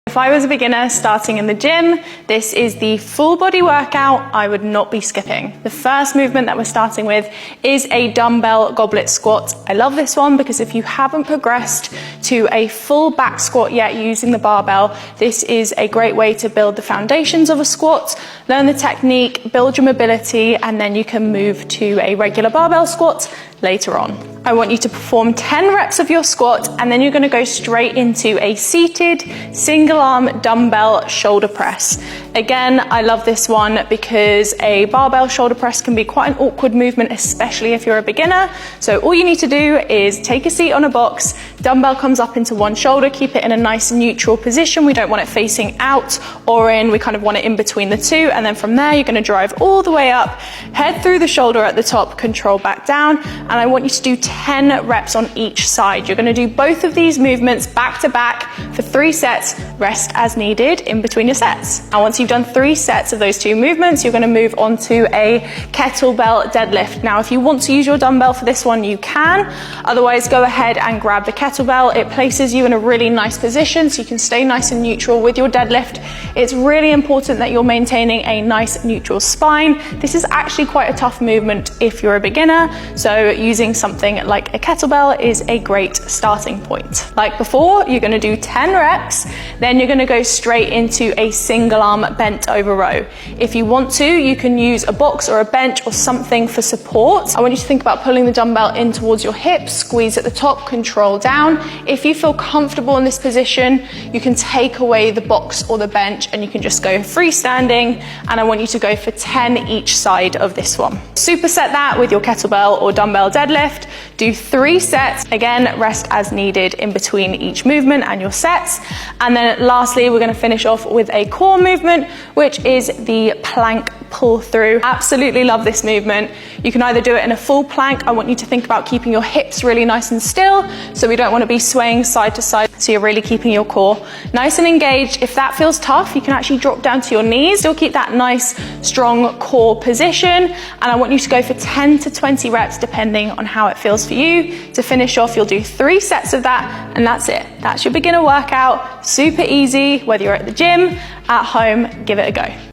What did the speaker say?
If I was a beginner starting in the gym, this is the full body workout I would not be skipping. The first movement that we're starting with is a dumbbell goblet squat. I love this one because if you haven't progressed to a full back squat yet using the barbell, this is a great way to build the foundations of a squat, learn the technique, build your mobility, and then you can move to a regular barbell squat later on. I want you to perform 10 reps of your squat, and then you're going to go straight into a seated single arm dumbbell shoulder press. Again, I love this one because a barbell shoulder press can be quite an awkward movement, especially if you're a beginner. So all you need to do is take a seat on a box, dumbbell comes up into one shoulder, keep it in a nice neutral position. We don't want it facing out or in, we kind of want it in between the two. And then from there, you're going to drive all the way up, head through the shoulder at the top, control back down. And I want you to do 10 reps on each side. You're going to do both of these movements back to back for 3 sets, rest as needed in between your sets. And once you've done 3 sets of those 2 movements, you're going to move on to a kettlebell deadlift. Now, if you want to use your dumbbell for this one, you can. Otherwise, go ahead and grab the kettlebell. It places you in a really nice position so you can stay nice and neutral with your deadlift. It's really important that you're maintaining a nice neutral spine. This is actually quite a tough movement if you're a beginner, so using something like a kettlebell is a great starting point. Like before, you're going to do 10 reps, then you're going to go straight into a single arm bent over row. If you want to, you can use a box or a bench or something for support. I want you to think about pulling the dumbbell in towards your hips, squeeze at the top, control down. If you feel comfortable in this position, you can take away the box or the bench and you can just go freestanding, and I want you to go for 10 each side of this one. Superset that with your kettlebell or dumbbell deadlift. Do 3 sets. Again, rest as needed in between each movement and your sets. And then lastly, we're going to finish off with a core movement, which is the plank pull through. Absolutely love this movement. You can either do it in a full plank. I want you to think about keeping your hips really nice and still, so we don't want to be swaying side to side, so you're really keeping your core nice and engaged. If that feels tough, you can actually drop down to your knees. Still keep that nice, strong core position. And I want you to go for 10 to 20 reps, depending on how it feels for you. To finish off, you'll do 3 sets of that, and that's it. That's your beginner workout. Super easy, whether you're at the gym, at home, give it a go.